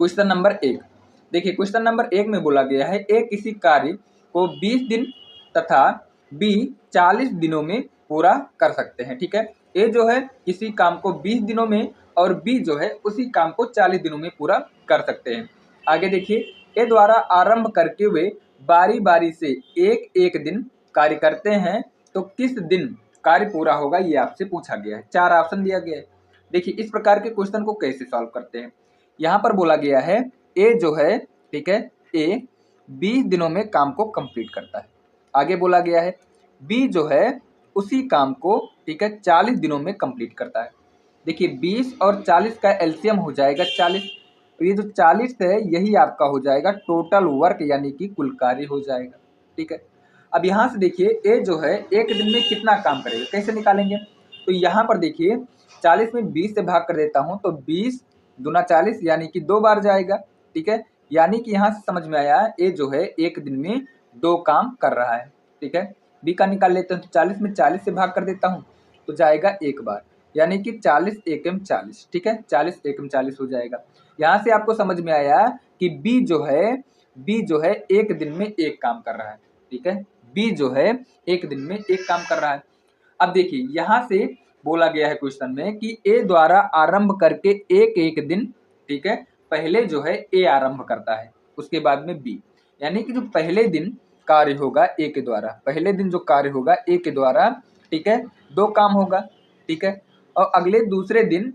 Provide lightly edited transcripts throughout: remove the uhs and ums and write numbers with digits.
Question number 1 देखिए, question number 1 में बोला गया है ए किसी कार्य को 20 दिन तथा बी 40 दिनों में पूरा कर सकते हैं। ठीक है, ए जो है किसी काम को 20 दिनों में और बी जो है उसी काम को 40 दिनों में पूरा कर सकते हैं। आगे देखिए, ए द्वारा आरंभ करके वे बारी बारी से एक एक दिन कार्य करते हैं तो किस दिन कार्य पूरा होगा, ये आपसे पूछा गया है। 4 ऑप्शन दिया गया है। देखिए, इस प्रकार के क्वेश्चन को कैसे सॉल्व करते हैं। यहाँ पर बोला गया है ए जो है, ठीक है, ए 20 दिनों में काम को कंप्लीट करता है। आगे बोला गया है बी जो है उसी काम को, ठीक है, 40 दिनों में कंप्लीट करता है। देखिए 20 और 40 का एलसीएम हो जाएगा 40, तो ये जो 40 है यही आपका हो जाएगा टोटल वर्क, यानी कि कुल कार्य हो जाएगा। ठीक है, अब यहाँ से देखिए ए जो है एक दिन में कितना काम करेगा, कैसे निकालेंगे। तो यहाँ पर देखिए 40 में 20 से भाग कर देता हूँ तो 20 दूना 40 यानी कि 2 बार जाएगा। ठीक है, यानी कि यहाँ से समझ में आया ए जो है एक दिन में 2 काम कर रहा है। ठीक है, बी का निकाल लेते हैं तो 40 में 40 से भाग कर देता हूँ तो जाएगा 1 बार, यानी कि 40 एकम 40। ठीक है, 40 एकम 40 हो जाएगा। यहाँ से आपको समझ में आया कि बी जो है एक दिन में एक काम कर रहा है। ठीक है, बी जो है एक दिन में एक काम कर रहा है। अब देखिए यहाँ से बोला गया है क्वेश्चन में कि ए द्वारा आरंभ करके एक एक दिन, ठीक है, पहले जो है ए आरंभ करता है उसके बाद में बी, यानी कि जो पहले दिन कार्य होगा ए के द्वारा, पहले दिन जो कार्य होगा ए के द्वारा, ठीक है, 2 काम होगा। ठीक है, और अगले दूसरे दिन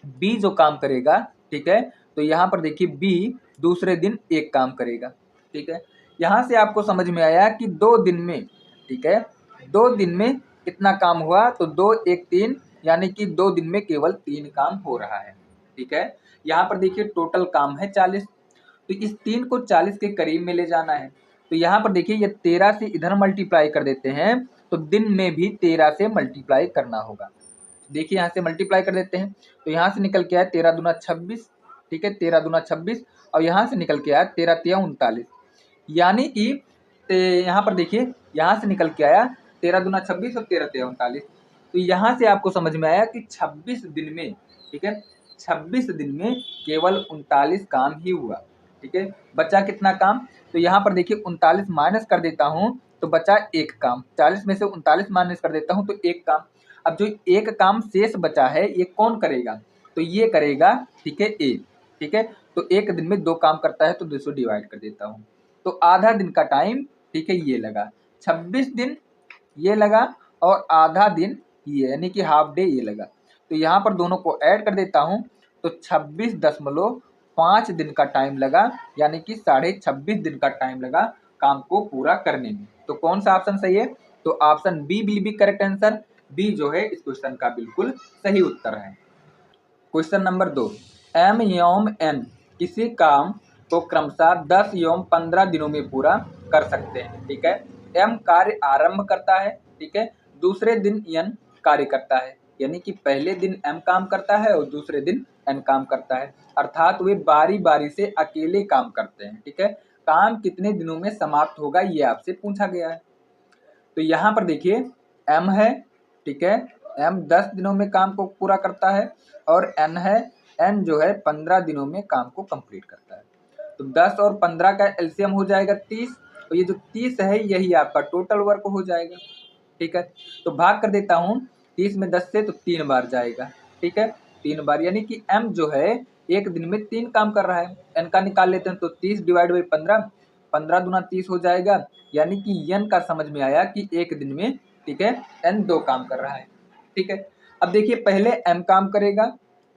बी जो काम करेगा, ठीक है, तो यहाँ पर देखिए बी दूसरे दिन एक काम करेगा। ठीक है, यहाँ से आपको समझ में आया कि 2 दिन में, ठीक है, 2 दिन में कितना काम हुआ, तो 2 एक 3, यानी कि 2 दिन में केवल 3 काम हो रहा है। ठीक है, यहाँ पर देखिए टोटल काम है 40, तो इस 3 को 40 के करीब में ले जाना है। तो यहाँ पर देखिए ये 13 से इधर मल्टीप्लाई कर देते हैं तो दिन में भी 13 से मल्टीप्लाई करना होगा। देखिए यहाँ से मल्टीप्लाई कर देते हैं तो यहाँ से निकल के आया 13 दूना 26। ठीक है, 13 दूना 26 और यहाँ से निकल के आया 13 तिया 39, यानी कि यहाँ पर देखिए यहाँ से निकल के आया 13 दूना 26 और 13 तिया 39। तो यहाँ से आपको समझ में आया कि 26 दिन में, ठीक है, 26 दिन में केवल 39 काम ही हुआ। ठीक है, बचा कितना काम, तो यहाँ पर देखिए 39 माइनस कर देता हूँ तो बचा एक काम, 40 में से 39 माइनस कर देता हूँ तो एक काम। अब जो एक काम शेष बचा है ये कौन करेगा, तो ये करेगा, ठीक है, ए। ठीक है, तो एक दिन में 2 काम करता है तो 2 से डिवाइड कर देता हूँ तो आधा दिन का टाइम, ठीक है, ये लगा। 26 दिन ये लगा और आधा दिन ये, यानी कि हाफ डे ये लगा। तो यहाँ पर दोनों को ऐड कर देता हूँ तो 26.5 दिन का टाइम लगा, यानी कि 26.5 दिन का टाइम लगा काम को पूरा करने में। तो कौन सा ऑप्शन सही है, तो option B will be correct answer. B जो है इस क्वेश्चन का बिल्कुल सही उत्तर है। क्वेश्चन नंबर 2, एम एवं एन किसी काम को क्रमशः 10 एवं 15 दिनों में पूरा कर सकते हैं। ठीक है, एम कार्य आरंभ करता है, ठीक है, दूसरे दिन एन कार्य करता है, यानी कि पहले दिन एम काम करता है और दूसरे दिन एन काम करता है, अर्थात वे बारी बारी से अकेले काम करते हैं। ठीक है, काम कितने दिनों में समाप्त होगा ये आपसे पूछा गया है। तो यहाँ पर देखिए एम है, ठीक है, एम 10 दिनों में काम को पूरा करता है और एन है, एन जो है 15 दिनों में काम को कंप्लीट करता है। तो 10 और 15 का एलसीएम हो जाएगा 30, तो ये जो 30 है यही आपका टोटल वर्क हो जाएगा। ठीक है, तो भाग कर देता हूँ 30 में 10 से तो 3 बार जाएगा। ठीक है, 3 बार, यानी कि एम जो है एक दिन में 3 काम कर रहा है। एन का निकाल लेते हैं तो 30 डिवाइड बाई 15, 15 दूना 30 हो जाएगा, यानी कि एन का समझ में आया कि एक दिन में, ठीक है, एन 2 काम कर रहा है। ठीक है, अब देखिए पहले एम काम करेगा,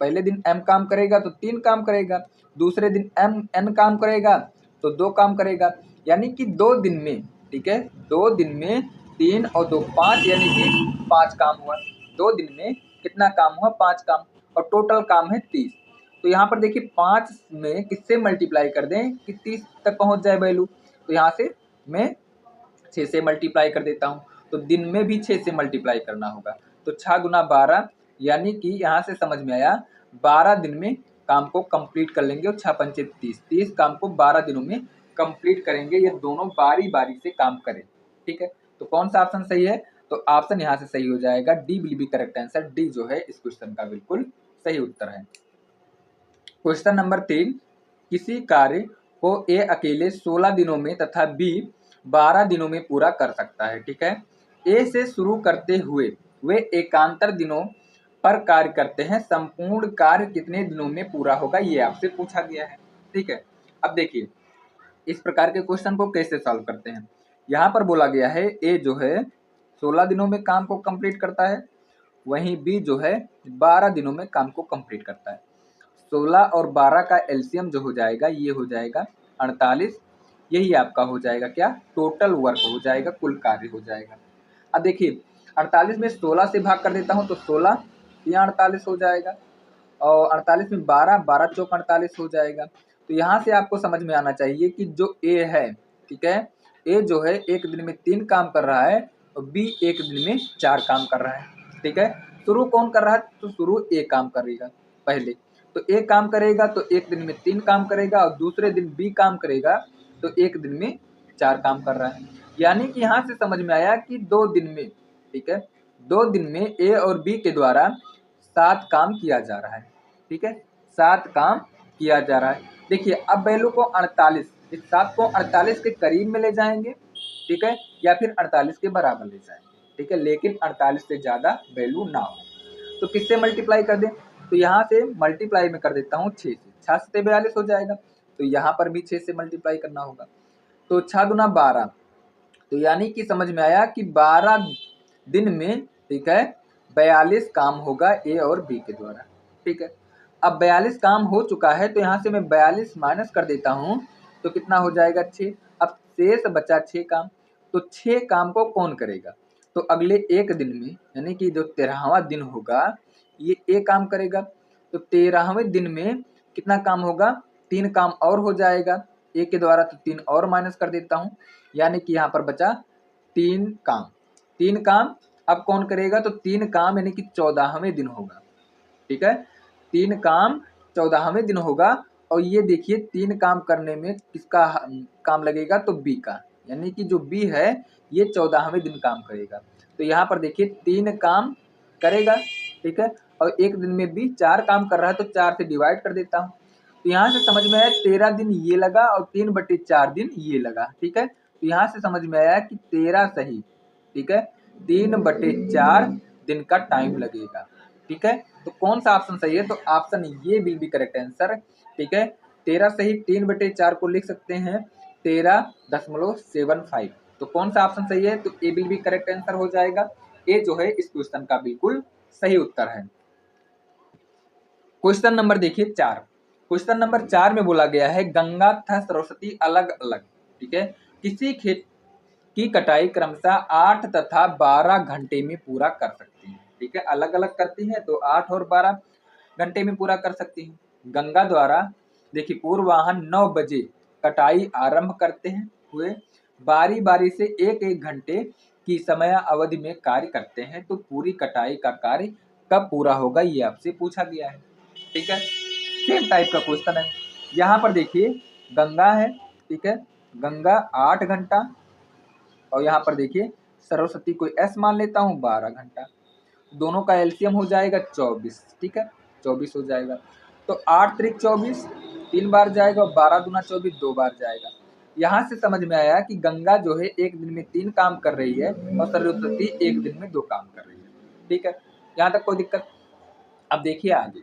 पहले दिन एम काम करेगा तो 3 काम करेगा, दूसरे दिन एम एन काम करेगा तो 2 काम करेगा, यानी कि 2 दिन में, ठीक है, 2 दिन में 3 और 2 5, यानी कि 5 काम हुआ। 2 दिन में कितना काम हुआ, 5 काम, और टोटल काम है 30। तो यहाँ पर देखिए 5 में किससे मल्टीप्लाई कर दें कि 30 तक पहुँच जाए वैल्यू, तो यहाँ से मैं 6 से मल्टीप्लाई कर देता हूँ, तो दिन में भी 6 से मल्टीप्लाई करना होगा, तो 6 गुना 12, यानी कि यहाँ से समझ में आया 12 दिन में काम को कंप्लीट कर लेंगे और 6 पंचे 30, 30 काम को 12 दिनों में कंप्लीट करेंगे। ये दोनों बारी बारी से काम करें। ठीक है, तो कौन सा ऑप्शन सही है, तो ऑप्शन यहाँ से सही हो जाएगा, D will be correct answer. D जो है इस क्वेश्चन का बिल्कुल सही उत्तर है। क्वेश्चन नंबर 3, किसी कार्य को ए अकेले 16 दिनों में तथा बी 12 दिनों में पूरा कर सकता है। ठीक है, ए से शुरू करते हुए वे एकांतर दिनों पर कार्य करते हैं, संपूर्ण कार्य कितने दिनों में पूरा होगा, ये आपसे पूछा गया है। ठीक है, अब देखिए इस प्रकार के क्वेश्चन को कैसे सॉल्व करते हैं। यहाँ पर बोला गया है ए जो है 16 दिनों में काम को कंप्लीट करता है, वहीं बी जो है 12 दिनों में काम को कंप्लीट करता है। 16 और 12 का एलसीएम जो हो जाएगा ये हो जाएगा 48, यही आपका हो जाएगा क्या, टोटल वर्क हो जाएगा, कुल कार्य हो जाएगा। अब देखिए 48 में 16 से भाग कर देता हूँ तो 16 यहाँ 48 हो जाएगा, और 48 में 12, 12 चौक 48 हो जाएगा। तो यहाँ से आपको समझ में आना चाहिए कि जो ए है, ठीक है, ए जो है एक दिन में 3 काम कर रहा है और बी एक दिन में 4 काम कर रहा है। ठीक है, शुरू कौन कर रहा है, तो शुरू ए काम करेगा पहले, तो ए काम करेगा तो एक दिन में 3 काम करेगा, और दूसरे दिन बी काम करेगा तो एक दिन में 4 काम कर रहा है। यानी कि यहाँ से समझ में आया कि 2 दिन में, ठीक है, 2 दिन में ए और बी के द्वारा 7 काम किया जा रहा है। ठीक है, 7 काम किया जा रहा है। देखिए अब वैल्यू को 48, इस 7 को 48 के करीब में ले जाएंगे, ठीक है, या फिर 48 के बराबर ले जाएंगे। ठीक है, लेकिन 48 से ज़्यादा वैल्यू ना हो। तो किससे मल्टीप्लाई कर दें, तो यहाँ से मल्टीप्लाई में कर देता हूँ 6 से, 6 से 42 हो जाएगा, तो यहाँ पर भी 6 से मल्टीप्लाई करना होगा। तो 6 दूना 12, तो यानी कि समझ में आया कि 12 दिन में, ठीक है, 42 काम होगा ए और बी के द्वारा। ठीक है, अब 42 काम हो चुका है तो यहाँ से मैं 42 माइनस कर देता हूँ तो कितना हो जाएगा 6। अब शेष बचा 6 काम, तो 6 काम को कौन करेगा, तो अगले एक दिन में यानी कि जो 13वां दिन होगा ये ए काम करेगा, तो 13वें दिन में कितना काम होगा, 3 काम और हो जाएगा ए के द्वारा, तो 3 और माइनस कर देता हूँ, यानी कि यहाँ पर बचा 3 काम। 3 काम अब कौन करेगा, तो 3 काम यानी कि 14वें दिन होगा। ठीक है, 3 काम 14वें दिन होगा, और ये देखिए 3 काम करने में किसका काम लगेगा, तो बी का, यानी कि जो बी है ये 14वें दिन काम करेगा। तो यहाँ पर देखिए 3 काम करेगा, ठीक है, और एक दिन में बी 4 काम कर रहा है तो 4 से डिवाइड कर देता हूँ। तो यहाँ से समझ में आया 13 दिन ये लगा और 3/4 दिन ये लगा। ठीक है, तो यहाँ से समझ में आया कि 13 सही, ठीक है, 3/4 दिन का टाइम लगेगा। ठीक है, तो कौन सा ऑप्शन सही है, तो ऑप्शन ये विल बी करेक्ट आंसर। ठीक है, 13 सही, 3/4 को लिख सकते हैं 13.75। तो कौन सा ऑप्शन सही है, तो ए विल बी करेक्ट आंसर हो जाएगा। ए जो है इस क्वेश्चन का बिल्कुल सही उत्तर है। क्वेश्चन नंबर देखिए 4। क्वेश्चन नंबर 4 में बोला गया है गंगा तथा सरस्वती अलग अलग, ठीक है, किसी खेत की कटाई क्रमशः 8 तथा 12 घंटे में पूरा कर सकती है। ठीक है, अलग अलग करती है तो 8 और 12 घंटे में पूरा कर सकती है। गंगा द्वारा देखिए पूर्वाह्न 9 बजे कटाई आरंभ करते हैं हुए बारी बारी से एक एक घंटे की समय अवधि में कार्य करते हैं, तो पूरी कटाई का कार्य कब पूरा होगा, ये आपसे पूछा गया है। ठीक है, सेम टाइप का क्वेश्चन है। यहाँ पर देखिए गंगा है, ठीक है, गंगा 8 घंटा, और यहाँ पर देखिए सरस्वती को एस मान लेता हूँ 12 घंटा, दोनों का एलसीएम हो जाएगा 24। ठीक है, 24 हो जाएगा, तो 8 त्रिक 24 3 बार जाएगा, और 12 दूना 24 2 बार जाएगा। यहाँ से समझ में आया कि गंगा जो है एक दिन में 3 काम कर रही है और सरस्वती एक दिन में 2 काम कर रही है। ठीक है, यहाँ तक कोई दिक्कत। अब देखिए आगे,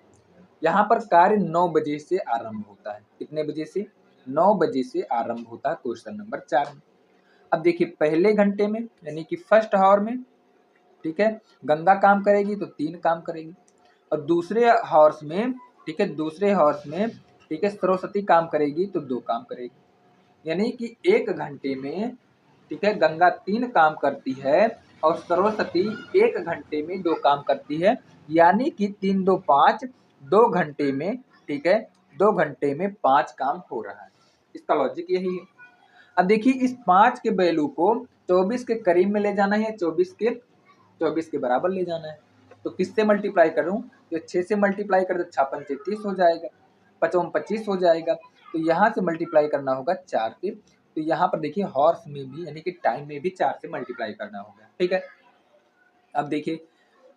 यहाँ पर कार्य 9 बजे से आरंभ होता है, कितने बजे से, 9 बजे से आरंभ होता है क्वेश्चन नंबर 4 में। अब देखिए पहले घंटे में यानी कि फर्स्ट हावर में, ठीक है, गंगा काम करेगी तो 3 काम करेगी, और दूसरे हॉर्स में, ठीक है, दूसरे हॉर्स में, ठीक है, सरस्वती काम करेगी तो 2 काम करेगी, यानी कि एक घंटे में, ठीक है, गंगा 3 काम करती है और सरस्वती एक घंटे में 2 काम करती है, यानी कि 3 2 5, 2 घंटे में, ठीक है, 2 घंटे में 5 काम हो रहा है। इसका लॉजिक यही है। अब देखिए इस 5 के वैल्यू को 24 के करीब में ले जाना है, 24 के बराबर ले जाना है, तो किससे मल्टीप्लाई करूं, तो 6 से मल्टीप्लाई कर दो, 6 5 30 हो जाएगा, 5 25 हो जाएगा, तो यहाँ से मल्टीप्लाई करना होगा 4 से, तो यहाँ पर देखिए हॉर्स में भी यानी कि टाइम में भी 4 से मल्टीप्लाई करना होगा। ठीक है, अब देखिए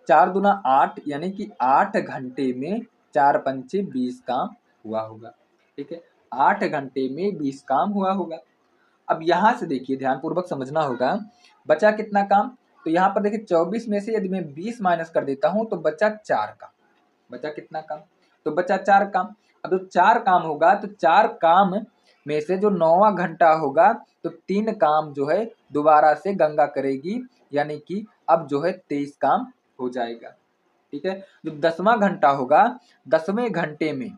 4 दूना 8 यानी कि 8 घंटे में 4 पंचे 20 काम हुआ होगा। ठीक है, 8 घंटे में 20 काम हुआ होगा। अब यहाँ से देखिए ध्यानपूर्वक समझना होगा, बचा कितना काम। तो यहाँ पर देखिए 24 में से यदि मैं 20 माइनस कर देता हूँ तो बचा 4 काम। बचा कितना काम? तो बचा 4 काम। अब जो 4 काम होगा तो 4 काम में से जो 9वां घंटा होगा तो 3 काम जो है दोबारा से गंगा करेगी, यानी कि अब जो है 23 काम हो जाएगा। ठीक है। जो 10वां घंटा होगा, 10वें घंटे में,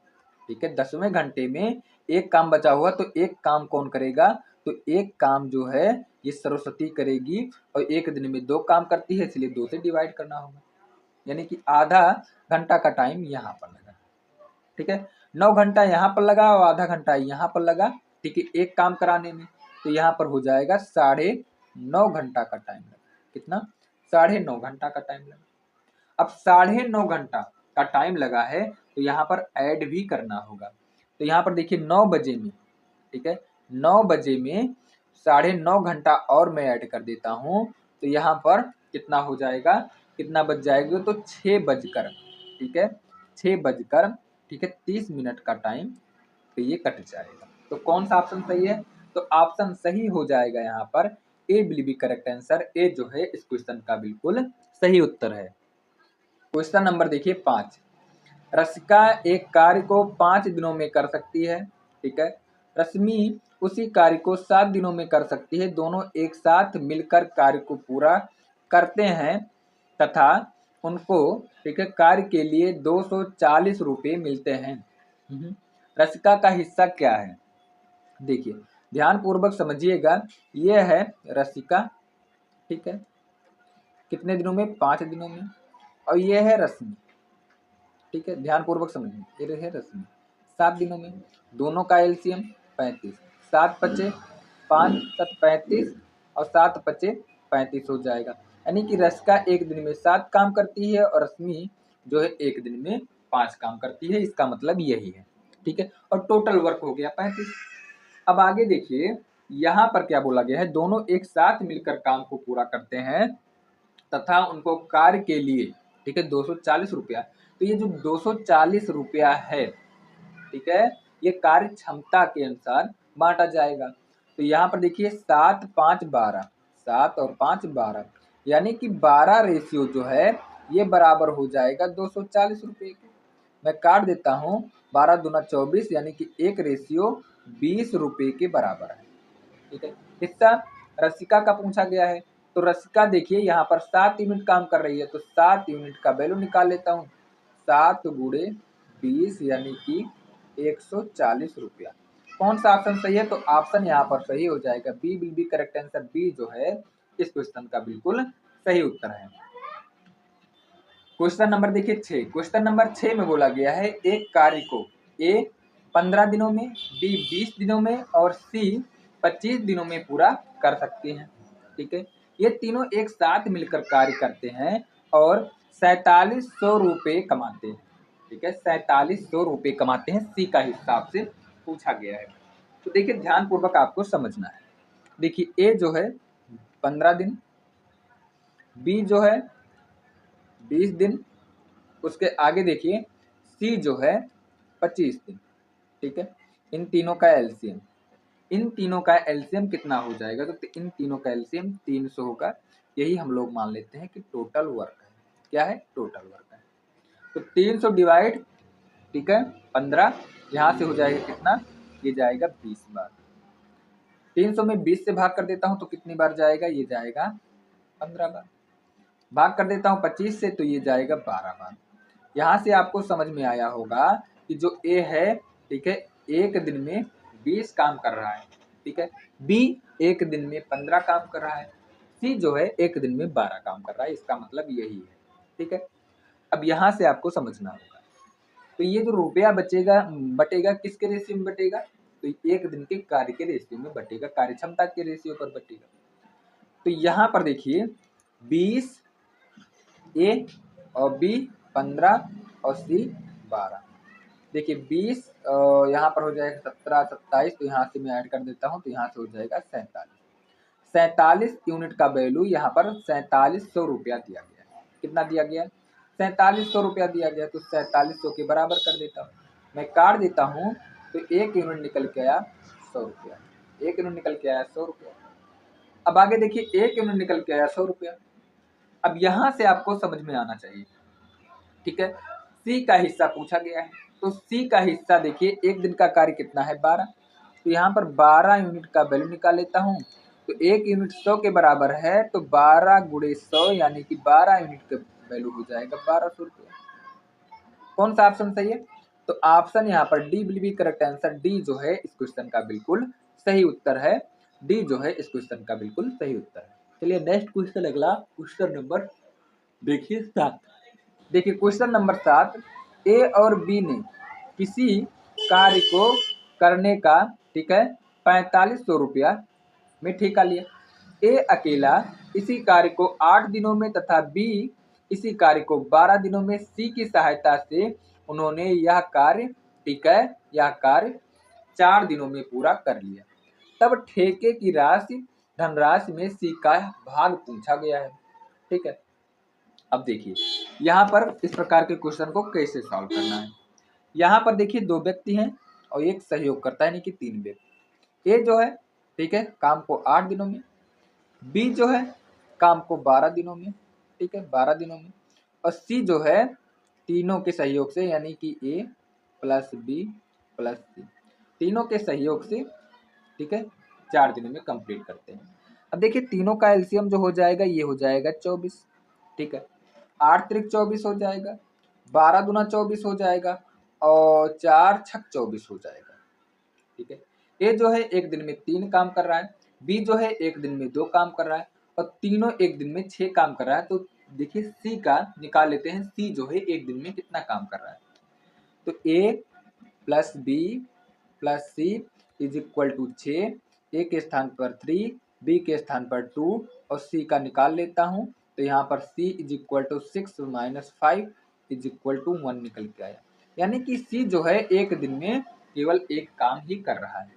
ठीक है, 10वें घंटे में एक काम बचा हुआ तो एक काम कौन करेगा? तो एक काम जो है ये सरस्वती करेगी, और एक दिन में 2 काम करती है, इसलिए 2 से डिवाइड करना होगा, यानी कि आधा घंटा का टाइम यहाँ पर लगा। ठीक है, 9 घंटा यहाँ पर लगा और आधा घंटा यहाँ पर लगा। ठीक है, एक काम कराने में, तो यहाँ पर हो जाएगा 9.5 घंटा का टाइम लगा। कितना? 9.5 घंटा का टाइम लगा। अब 9.5 घंटा का टाइम लगा है तो यहाँ पर ऐड भी करना होगा। तो यहाँ पर देखिए 9 बजे में, ठीक है, 9 बजे में 9.5 घंटा और मैं ऐड कर देता हूँ, तो यहाँ पर कितना हो जाएगा, कितना बज जाएगा? तो 6 बजकर, ठीक है, 6 बजकर, ठीक है, 30 मिनट का टाइम तो ये कट जाएगा। तो कौन सा ऑप्शन सही है? तो ऑप्शन सही हो जाएगा यहाँ पर ए विल बी करेक्ट आंसर। ए जो है इस क्वेश्चन का बिल्कुल सही उत्तर है। क्वेश्चन नंबर देखिए 5। रसिका एक कार्य को 5 दिनों में कर सकती है। ठीक है, रश्मि उसी कार्य को 7 दिनों में कर सकती है। दोनों एक साथ मिलकर कार्य को पूरा करते हैं तथा उनको, ठीक है, कार्य के लिए 240 रुपये मिलते हैं। रसिका का हिस्सा क्या है? देखिए ध्यान पूर्वक समझिएगा, यह है रसिका, ठीक है, कितने दिनों में? 5 दिनों में। और यह है रश्मि, ठीक है, ध्यान पूर्वक समझिए, ये है रश्मि 7 दिनों में। दोनों का एलसीएम 35, 7 पचे 5 7 35 और 7 पचे 35 हो जाएगा। यानी कि रसिका एक दिन में 7 काम करती है और रश्मि जो है एक दिन में 5 काम करती है। इसका मतलब यही है। ठीक है, और टोटल वर्क हो गया 35। अब आगे देखिए यहाँ पर क्या बोला गया है, दोनों एक साथ मिलकर काम को पूरा करते हैं तथा उनको कार्य के लिए, ठीक है, 240 रुपया। तो ये जो 240 रुपया है, ठीक है, ये कार्य क्षमता के अनुसार बांटा जाएगा। तो यहाँ पर देखिए 7 5 12, 7 और 5 12, यानी कि 12 रेशियो जो है ये बराबर हो जाएगा 240 रुपये के। मैं काट देता हूँ, 12 दूना 24, यानी कि 1 रेशियो 20 रुपये के बराबर है। ठीक है, हिस्सा रसिका का पूछा गया है, तो रसिका देखिए यहाँ पर 7 यूनिट काम कर रही है, तो 7 यूनिट का वैल्यू निकाल लेता हूँ। 7 गुणे 20 यानी कि 140 रुपया। कौन सा ऑप्शन सही है? तो ऑप्शन यहाँ पर सही हो जाएगा, B will be correct answer. B जो है इस क्वेश्चन का बिल्कुल सही उत्तर है। क्वेश्चन नंबर देखिए 6। क्वेश्चन नंबर 6 में बोला गया है एक कार्य को ए 15 दिनों में, बी 20 दिनों में और सी 25 दिनों में पूरा कर सकते हैं। ठीक है, ये तीनों एक साथ मिलकर कार्य करते हैं और 4700 रुपये कमाते हैं। ठीक है, 4700 रुपये कमाते हैं, सी का हिसाब से पूछा गया है। तो देखिए ध्यान पूर्वक आपको समझना है। देखिए ए जो है 15 दिन, बी जो है 20 दिन, उसके आगे देखिए सी जो है 25 दिन। ठीक है, इन तीनों का एलसीएम, इन तीनों का एलसीएम कितना हो जाएगा? तो इन तीनों का एलसीएम 300 होगा। यही हम लोग मान लेते हैं कि टोटल वर्क है। क्या है? टोटल वर्क है। तो 300 डिवाइड, ठीक है, 15, यहाँ से हो जाएगा कितना? ये जाएगा 20 बार। 300 में 20 से भाग कर देता हूँ तो कितनी बार जाएगा? ये जाएगा 15 बार। भाग कर देता हूँ 25 से तो ये जाएगा 12 बार। यहाँ से आपको समझ में आया होगा कि जो ए है, ठीक है, एक दिन में 20 काम कर रहा है। ठीक है, बी एक दिन में 15 काम कर रहा है, सी जो है एक दिन में 12 काम कर रहा है। इसका मतलब यही है। ठीक है, अब यहाँ से आपको समझना होगा, तो ये जो रुपया बचेगा बटेगा किसके रेशियो में बटेगा? तो एक दिन के कार्य के रेशियो में बटेगा, कार्य क्षमता के रेशियो पर बटेगा। तो यहाँ पर देखिए 20 ए और बी 15 और सी 12। देखिए 20 यहाँ पर हो जाएगा 17 27, तो यहाँ से मैं ऐड कर देता हूँ, तो यहाँ से हो जाएगा 47। 47 यूनिट का वैल्यू यहाँ पर 4700 रुपया दिया गया है। कितना दिया गया? 4700 रुपया दिया गया। तो 4700 के बराबर कर देता हूँ, मैं काट देता हूँ, तो 1 यूनिट निकल के आया 100 रुपया। 1 यूनिट निकल के आया 100 रुपया। अब आगे देखिए 1 यूनिट निकल के आया 100 रुपया। अब यहाँ से आपको समझ में आना चाहिए, ठीक है। सी का हिस्सा पूछा गया है, तो सी का हिस्सा देखिए एक दिन का कार्य कितना है 12, तो यहाँ पर 12 यूनिट का वैल्यू निकाल लेता हूँ। तो 1 यूनिट 100 के बराबर है, तो 12 गुणे 100 यानी कि 12 यूनिट का वैल्यू हो जाएगा 1200 रुपया। कौन सा ऑप्शन सही है? तो ऑप्शन यहाँ पर D will be correct answer. D जो है इस क्वेश्चन का बिल्कुल सही उत्तर है। डी जो है इस क्वेश्चन का बिल्कुल सही उत्तर है। चलिए नेक्स्ट क्वेश्चन, अगला क्वेश्चन नंबर देखिए 7। देखिए क्वेश्चन नंबर 7, ए और बी ने किसी कार्य को करने का, ठीक है, 4500 रुपया में ठेका लिया। ए अकेला इसी कार्य को 8 दिनों में तथा बी इसी कार्य को 12 दिनों में सी की सहायता से उन्होंने यह कार्य, ठीक है, यह कार्य 4 दिनों में पूरा कर लिया। तब ठेके की राशि धनराशि में सी का भाग पूछा गया है, ठीक है। अब देखिए यहाँ पर इस प्रकार के क्वेश्चन को कैसे सॉल्व करना है। यहाँ पर देखिए 2 व्यक्ति हैं और एक सहयोग करता है, यानी कि 3 व्यक्ति। ए जो है, ठीक है, काम को 8 दिनों में, बी जो है काम को 12 दिनों में, ठीक है, 12 दिनों में, और सी जो है तीनों के सहयोग से, यानी कि ए प्लस बी प्लस सी, तीनों के सहयोग से, ठीक है, 4 दिनों में कंप्लीट करते हैं। अब देखिए तीनों का एलसीएम जो हो जाएगा ये हो जाएगा 24, ठीक है, 8 त्रिक 24 हो जाएगा, 12 दूना 24 हो जाएगा और 4 छक 24 हो जाएगा, ठीक है। ए जो है एक दिन में 3 काम कर रहा है, बी जो है एक दिन में 2 काम कर रहा है और तीनों एक दिन में 6 काम कर रहा है। तो देखिए सी का निकाल लेते हैं, सी जो है एक दिन में कितना काम कर रहा है। तो a plus b plus c is equal to 6, a के स्थान पर 3, बी के स्थान पर 2 और सी का निकाल लेता हूँ। तो यहाँ पर c is equal to 6 minus 5 is equal to 1 निकल के आया, यानी कि सी जो है एक दिन में केवल एक काम ही कर रहा है,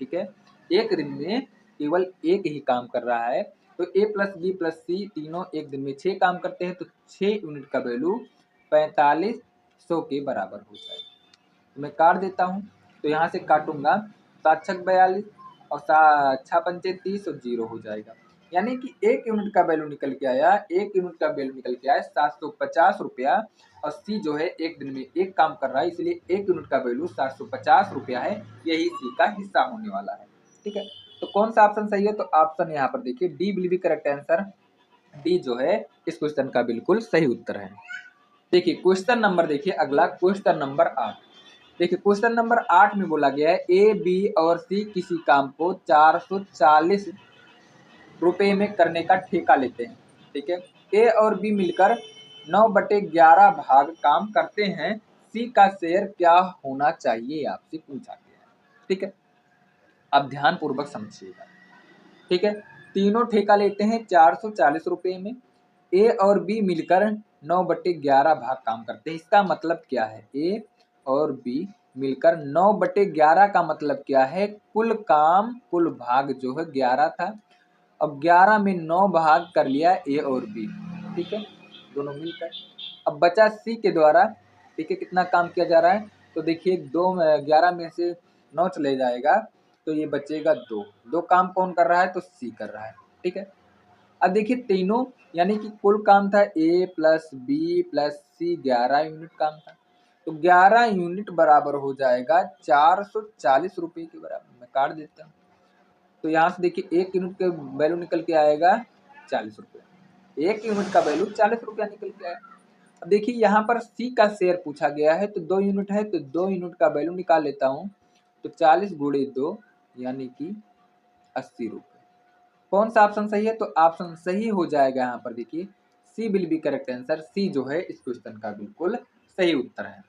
ठीक है, एक दिन में केवल एक ही काम कर रहा है। तो ए प्लस बी प्लस सी तीनों एक दिन में 6 काम करते हैं, तो 6 यूनिट का वैल्यू 4500 के बराबर हो जाएगा। तो मैं काट देता हूँ, तो यहाँ से काटूंगा 7 छक 42 और 6 पंचे 30 और 0 हो जाएगा, यानी कि 1 यूनिट का वैल्यू निकल के आया, 1 यूनिट का वैल्यू निकल के आया 750 रुपया। और सी जो है एक दिन में एक काम कर रहा है, इसलिए 1 यूनिट का वैल्यू 750 रुपया है, यही सी का हिस्सा होने वाला है, ठीक है। तो कौन सा ऑप्शन सही है? तो ऑप्शन यहाँ पर देखिए D will be correct answer. D जो है इस क्वेश्चन का बिल्कुल सही उत्तर है। देखिए क्वेश्चन नंबर, देखिए अगला क्वेश्चन नंबर 8। देखिए क्वेश्चन नंबर 8 में बोला गया है ए बी और सी किसी काम को 440 रुपए में करने का ठेका लेते हैं, ठीक है। ए और बी मिलकर 9/11 भाग काम करते हैं, सी का शेयर क्या होना चाहिए आपसे पूछा गया है, ठीक है। अब ध्यान पूर्वक समझिएगा, ठीक है। तीनों ठेका लेते हैं 440 रुपए में, ए और बी मिलकर 9/11 भाग काम करते हैं। इसका मतलब क्या है? ए और बी मिलकर 9/11 का मतलब क्या है? कुल काम, कुल भाग जो है 11 था, अब 11 में 9 भाग कर लिया ए और बी, ठीक है, दोनों मिलकर। अब बचा सी के द्वारा, ठीक है, कितना काम किया जा रहा है? तो देखिए 11 में से 9 चले जाएगा, तो ये बचेगा 2 काम कौन कर रहा है? तो सी कर रहा है, ठीक है। अब देखिए तीनों, यानी कि कुल काम था ए प्लस बी प्लस सी, 11 यूनिट काम था, तो 11 यूनिट बराबर हो जाएगा 440 रुपये के बराबर। मैं काट देता हूँ, तो यहाँ से देखिए 1 यूनिट का वैल्यू निकल के आएगा 40 रुपये, 1 यूनिट का वैल्यू 40 रुपया निकल के आया। अब देखिए यहाँ पर सी का शेयर पूछा गया है, तो 2 यूनिट है, तो 2 यूनिट का वैल्यू निकाल लेता हूँ। तो 40 गुणे 2 यानी कि 80 रुपये। कौन सा ऑप्शन सही है? तो ऑप्शन सही हो जाएगा यहाँ पर देखिए सी will be correct answer. C जो है इस क्वेश्चन का बिल्कुल सही उत्तर है।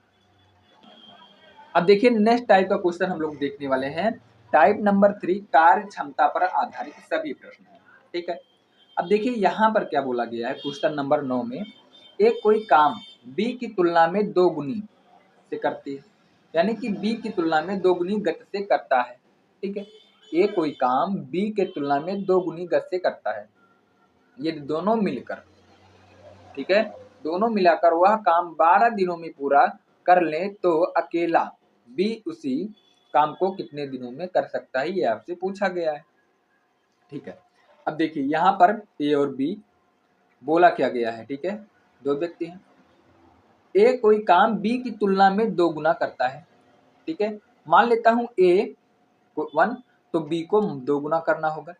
अब देखिए नेक्स्ट टाइप का क्वेश्चन हम लोग देखने वाले हैं, टाइप नंबर 3, कार्य क्षमता पर आधारित सभी प्रश्न है, ठीक है। अब देखिए यहाँ पर क्या बोला गया है क्वेश्चन नंबर 9 में, एक कोई काम बी की तुलना में 2 गुनी से करती है, यानी कि बी की तुलना में 2 गुनी गति से करता है, ठीक है। ए कोई काम बी के तुलना में 2 गुनी गति से करता है, यदि दोनों मिलकर, ठीक है, दोनों मिलाकर वह काम 12 दिनों में पूरा कर ले, तो अकेला बी उसी काम को कितने दिनों में कर सकता है, ये आपसे पूछा गया है। ठीक है, अब देखिए यहाँ पर ए और बी बोला क्या गया है। ठीक है, दो व्यक्ति हैं, ए कोई काम बी की तुलना में 2 गुना करता है। ठीक है, मान लेता हूं ए को 1 तो बी को 2 गुना करना होगा।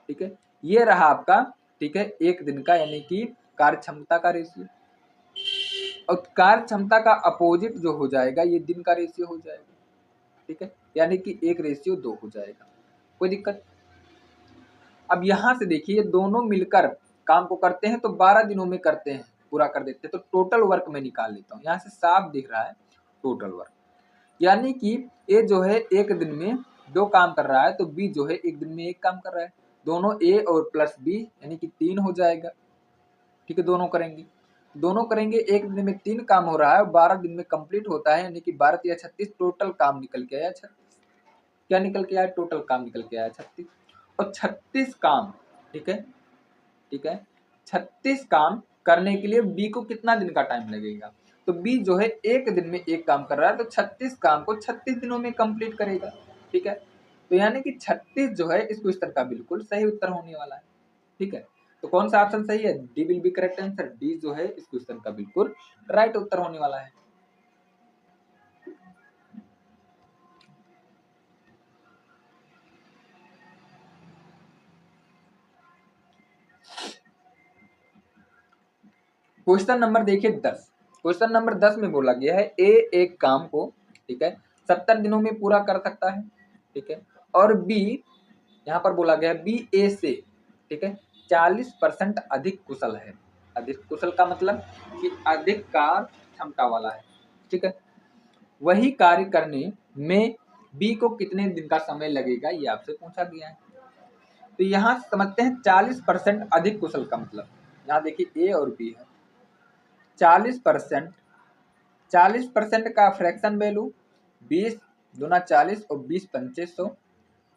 ठीक है, ये रहा आपका, ठीक है, एक दिन का यानी कि कार्य क्षमता का रेशियो, और कार्य क्षमता का अपोजिट जो हो जाएगा ये दिन का रेशियो हो जाएगा। ठीक है, यानी कि 1:2 हो जाएगा। कोई दिक्कत? अब यहां से देखिए दोनों मिलकर काम को करते हैं तो 12 दिनों में करते हैं, पूरा कर देते हैं। तो टोटल वर्क में निकाल लेता हूँ, यहाँ से साफ दिख रहा है टोटल वर्क, यानी कि ए जो है एक दिन में 2 काम कर रहा है तो बी जो है एक दिन में 1 काम कर रहा है। दोनों ए और प्लस बी यानी कि 3 हो जाएगा। ठीक है, दोनों करेंगे, एक दिन में 3 काम हो रहा है, 12 दिन में कंप्लीट होता है, यानी कि 12 या 36 टोटल काम निकल के आया 36। क्या निकल के आया? टोटल काम निकल के आया 36। और 36 काम, ठीक है, 36 काम करने के लिए बी को कितना दिन का टाइम लगेगा? तो बी जो है एक दिन में 1 काम कर रहा है तो 36 काम को 36 दिनों में कंप्लीट करेगा। ठीक है, तो यानी कि 36 जो है इस क्वेश्चन का बिल्कुल सही उत्तर होने वाला है। ठीक है, तो कौन सा ऑप्शन सही है? D will be correct answer. D जो है इस क्वेश्चन का बिल्कुल राइट उत्तर होने वाला है। क्वेश्चन नंबर देखिए 10। क्वेश्चन नंबर 10 में बोला गया है ए एक काम को, ठीक है, 70 दिनों में पूरा कर सकता है। ठीक है, और बी, यहाँ पर बोला गया है बी ए से, ठीक है, 40% अधिक कुशल है। अधिक कुशल का मतलब कि अधिक कार्य क्षमता वाला है। ठीक है, वही कार्य करने में बी को कितने दिन का समय लगेगा, ये आपसे पूछा गया है। तो यहाँ समझते हैं 40% अधिक कुशल का मतलब। यहाँ देखिए ए और बी है, 40%, 40% का फ्रैक्शन वैल्यू 20 दूना 40 और 20 पंचे 100,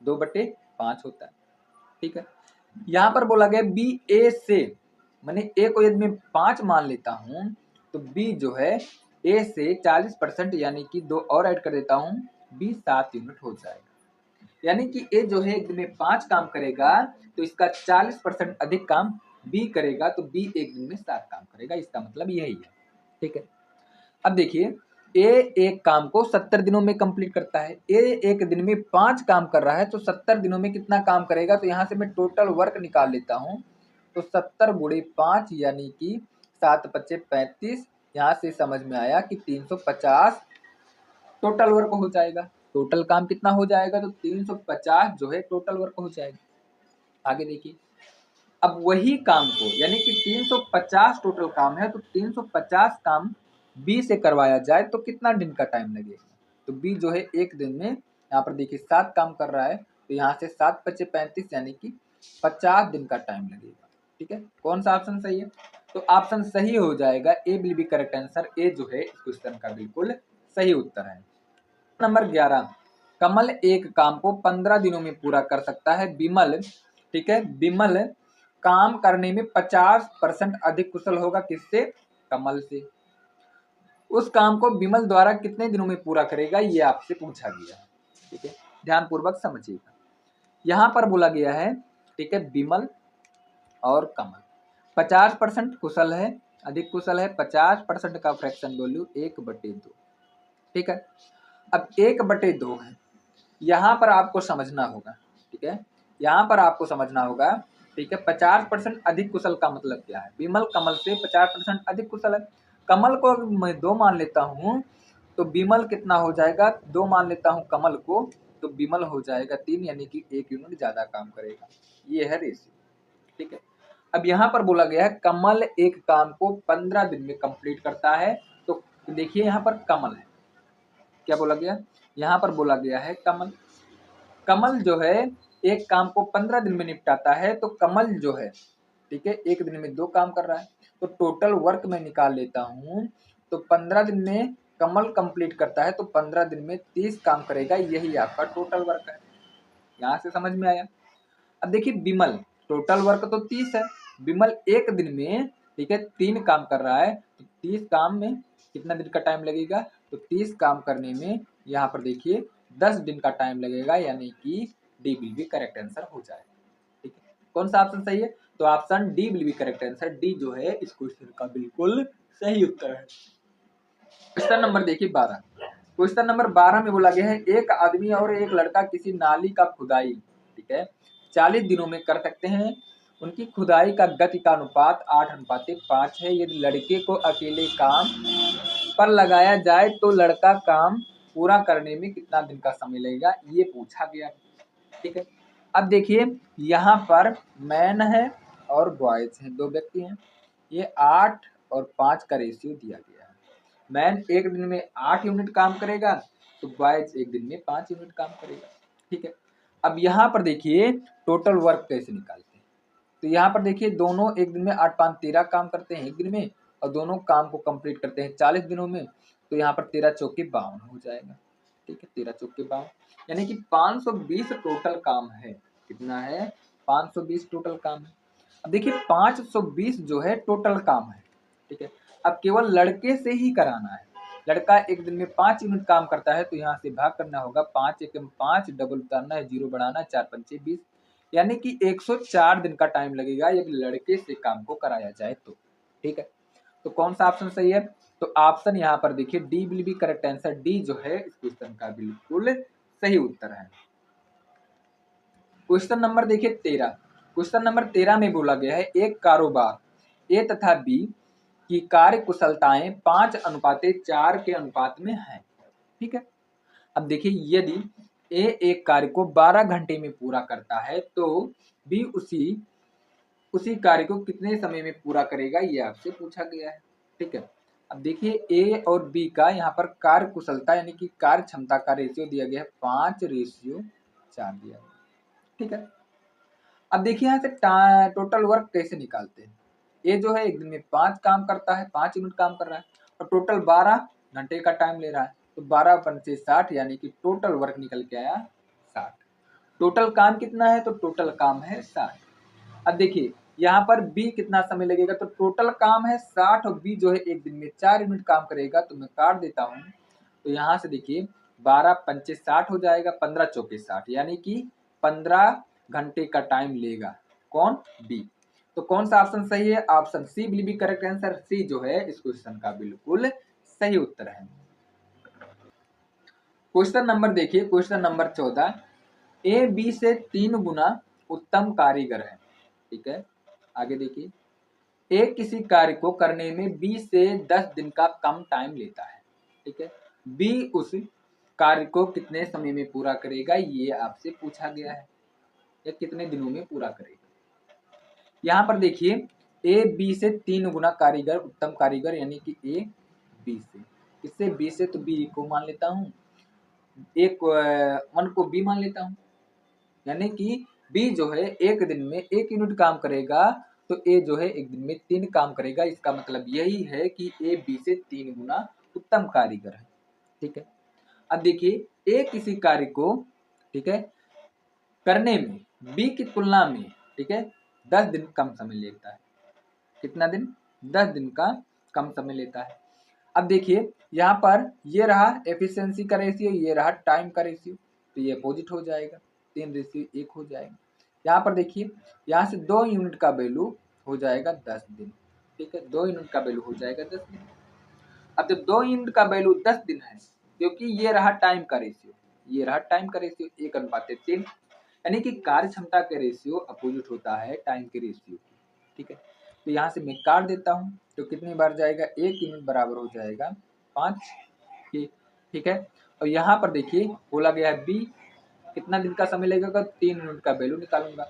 2/5 होता है। ठीक है, यहाँ पर बोला गया बी ए से, मैंने ए को यदि मैं 5 मान लेता हूं तो बी जो है ए से 40% यानी कि 2 और ऐड कर देता हूं, बी 7 यूनिट हो जाएगा। यानी कि ए जो है एक दिन में 5 काम करेगा तो इसका 40% अधिक काम बी करेगा, तो बी एक दिन में 7 काम करेगा। इसका मतलब यही है। ठीक है, अब देखिए ए एक काम को 70 दिनों में कंप्लीट करता है। ए एक दिन में 5 काम कर रहा है तो 70 दिनों में कितना काम करेगा? तो यहाँ से मैं टोटल वर्क निकाल लेता हूँ, तो 70 गुणे 5 यानी कि 7×5 = 35। यहाँ से समझ में आया कि 350 टोटल वर्क हो जाएगा। टोटल काम कितना हो जाएगा? तो 350 जो है टोटल वर्क हो जाएगा। आगे देखिए, अब वही काम को यानी कि 350 टोटल काम है तो 350 काम बी से करवाया जाए तो कितना दिन का टाइम लगेगा? तो बी जो है एक दिन में, यहाँ पर देखिए 7 काम कर रहा है तो यहाँ से 7×5 = 35 यानी कि 50 दिन का टाइम लगेगा। ठीक है, कौन सा ऑप्शन सही है? तो ऑप्शन सही हो जाएगा, ए विल बी करेक्ट आंसर। ए जो है इस क्वेश्चन का बिल्कुल सही उत्तर है। नंबर 11, कमल एक काम को 15 दिनों में पूरा कर सकता है। बिमल, ठीक है, बिमल काम करने में 50% अधिक कुशल होगा। किससे? कमल से। उस काम को बिमल द्वारा कितने दिनों में पूरा करेगा, ये आपसे पूछा गया है। ठीक है, ध्यान पूर्वक समझिएगा। यहां पर बोला गया है, ठीक है, बिमल और कमल 50% कुशल है, अधिक कुशल है। 50% का फ्रैक्शन वैल्यू 1/2। ठीक है, अब 1/2 है, यहां पर आपको समझना होगा। ठीक है, यहां पर आपको समझना होगा। ठीक है, 50% अधिक कुशल का मतलब क्या है? बिमल कमल से 50% अधिक कुशल है। कमल को मैं 2 मान लेता हूं तो बिमल कितना हो जाएगा? 2 मान लेता हूं कमल को तो बिमल हो जाएगा 3, यानी कि 1 यूनिट ज्यादा काम करेगा। ये है रेशियो। ठीक है, अब यहाँ पर बोला गया है कमल एक काम को 15 दिन में कंप्लीट करता है। तो देखिए यहाँ पर कमल है, क्या बोला गया? यहाँ पर बोला गया है कमल। कमल जो है एक काम को 15 दिन में निपटाता है, तो कमल जो है, ठीक है, एक दिन में 2 काम कर रहा है। तो टोटल वर्क में निकाल लेता हूं, तो 15 दिन में कमल कंप्लीट करता है तो 15 दिन में 30 काम करेगा। यही आपका टोटल वर्क है। यहां से समझ में आया? अब देखिए बिमल, टोटल वर्क तो 30 है, बिमल एक दिन में, ठीक है, 3 काम कर रहा है तो 30 काम में कितना दिन का टाइम लगेगा? तो 30 काम करने में यहाँ पर देखिए 10 दिन का टाइम लगेगा, यानी कि D will be correct answer हो जाएगा। ठीक है, कौन सा ऑप्शन सही है? तो option D will be correct answer. D जो है इस क्वेश्चन का बिल्कुल सही उत्तर है। क्वेश्चन नंबर देखिए 12। क्वेश्चन नंबर 12 में बोला गया है एक आदमी और एक लड़का किसी नाली का खुदाई, ठीक है, 40 दिनों में कर सकते हैं। उनकी खुदाई का गति का अनुपात 8:5 है। यदि लड़के को अकेले काम पर लगाया जाए तो लड़का काम पूरा करने में कितना दिन का समय लगेगा, ये पूछा गया। ठीक है, अब देखिए यहाँ पर मैन है और बॉयज हैं, दो व्यक्ति हैं। ये 8 और 5 का रेशियो दिया गया है। मैन एक दिन में 8 यूनिट काम करेगा तो बॉयज एक दिन में 5 यूनिट काम करेगा। ठीक है, अब यहाँ पर देखिए टोटल वर्क कैसे निकालते हैं। तो यहाँ पर देखिए दोनों एक दिन में 8 5 13 काम करते हैं एक दिन में, और दोनों काम को कंप्लीट करते हैं 40 दिनों में। तो यहाँ पर 13 चौके 52 हो जाएगा। ठीक है, 13 चौके 52, यानी कि 520 टोटल काम है। कितना है? 520 टोटल काम है। अब देखिए 520 जो है टोटल काम है। ठीक है, अब केवल लड़के से ही कराना है। लड़का एक दिन में 5 यूनिट काम करता है, तो यहाँ से भाग करना होगा, 5 एकम 5, डबल उतारना है, 0 बढ़ाना है, 4 पंचे 20, यानी कि 104 दिन का टाइम लगेगा यदि लड़के से काम को कराया जाए तो। ठीक है, तो कौन सा ऑप्शन सही है? तो ऑप्शन यहाँ पर देखिए D will be correct answer. D जो है इस क्वेश्चन का बिल्कुल सही उत्तर है। क्वेश्चन नंबर देखिए 13। क्वेश्चन नंबर 13 में बोला गया है एक कारोबार ए तथा बी की कार्य कुशलताएं 5:4 के अनुपात में है। ठीक है, अब देखिए यदि ए एक कार्य को 12 घंटे में पूरा करता है तो बी उसी कार्य को कितने समय में पूरा करेगा, ये आपसे पूछा गया है। ठीक है, अब देखिए ए और बी का यहाँ पर कार्य कुशलता यानी कि कार्य क्षमता का रेशियो दिया गया है 5:4 दिया गया। ठीक है, अब देखिए यहाँ से टोटल वर्क कैसे निकालते हैं। ये जो है एक दिन में 5 काम करता है, 5 यूनिट काम कर रहा है, और टोटल 12 घंटे का टाइम ले रहा है, तो 12 पंचे 60, यानी कि टोटल वर्क निकल के आया 60। टोटल काम कितना है? तो टोटल काम है 60। अब देखिए यहाँ पर बी कितना समय लगेगा, तो टोटल काम है 60 और बी जो है एक दिन में 4 यूनिट काम करेगा, तो मैं काट देता हूँ। तो यहाँ से देखिए 12 पंचे 60 हो जाएगा, 15 चौके 60, यानी कि 15 घंटे का टाइम लेगा। कौन? बी। तो कौन सा ऑप्शन सही है? Option c will be correct answer. C जो है इस क्वेश्चन का बिल्कुल सही उत्तर है। क्वेश्चन नंबर देखिए, क्वेश्चन नंबर 14। ए बी से 3 गुना उत्तम कारीगर है। ठीक है, आगे देखिए ए किसी कार्य को करने में बी से 10 दिन का कम टाइम लेता है। ठीक है, बी उस कार्य को कितने समय में पूरा करेगा, ये आपसे पूछा गया है, या कितने दिनों में पूरा करेगा। यहाँ पर देखिए ए बी से 3 गुना कारीगर, उत्तम कारीगर, यानी कि ए बी से, किससे? बी से, तो बी को मान लेता हूँ, एक 1 को बी मान लेता हूँ, यानी कि बी जो है एक दिन में 1 यूनिट काम करेगा, तो ए जो है एक दिन में 3 काम करेगा। इसका मतलब यही है कि ए बी से 3 गुना उत्तम कारीगर है। ठीक है, अब देखिए ए किसी कार्य को, ठीक है, करने में बी की तुलना में, ठीक है, 10 दिन कम समय लेता है। कितना दिन? 10 दिन का कम समय लेता है। अब देखिए यहाँ पर ये रहा एफिशिएंसी का रेशियो, ये रहा टाइम का रेशियो, तो ये अपोजिट हो जाएगा, 3:1 हो जाएगा। यहाँ पर देखिए यहाँ से 2 यूनिट का वैल्यू हो जाएगा 10 दिन। ठीक है, 2 यूनिट का वैल्यू हो जाएगा 10 दिन। अब जब 2 यूनिट का वैल्यू 10 दिन है, क्योंकि ये रहा टाइम का रेशियो, ये रहा टाइम का रेशियो 1:3, यानी कि कार्य क्षमता के रेशियो अपोजिट होता है टाइम के रेशियो। ठीक है, तो यहाँ से मैं काट देता हूँ, तो कितनी बार जाएगा? 1 यूनिट बराबर हो जाएगा 5 की। ठीक है, और यहाँ पर देखिए बोला गया है बी कितना दिन का समय लगेगा, 3 यूनिट का वैल्यू निकालूंगा।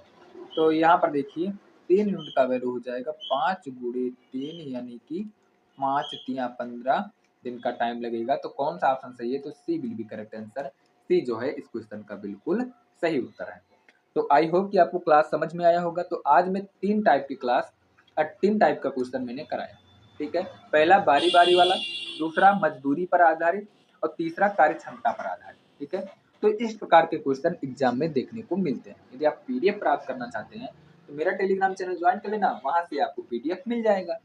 तो यहाँ पर देखिए 3 यूनिट का वैल्यू हो जाएगा 5 गुणे 3, यानी कि 5 3 15 दिन का टाइम लगेगा। तो कौन सा ऑप्शन सही है? तो सी will be correct answer. C जो है इस क्वेश्चन का बिल्कुल सही उत्तर है। तो आई होप कि आपको क्लास समझ में आया होगा। तो आज मैं 3 टाइप की क्लास 3 टाइप का क्वेश्चन मैंने कराया। ठीक है, पहला बारी बारी वाला, दूसरा मजदूरी पर आधारित, और तीसरा कार्य क्षमता पर आधारित। ठीक है, तो इस प्रकार के क्वेश्चन एग्जाम में देखने को मिलते हैं। यदि आप पीडीएफ प्राप्त करना चाहते हैं तो मेरा टेलीग्राम चैनल ज्वाइन कर लेना, वहां से आपको पीडीएफ मिल जाएगा।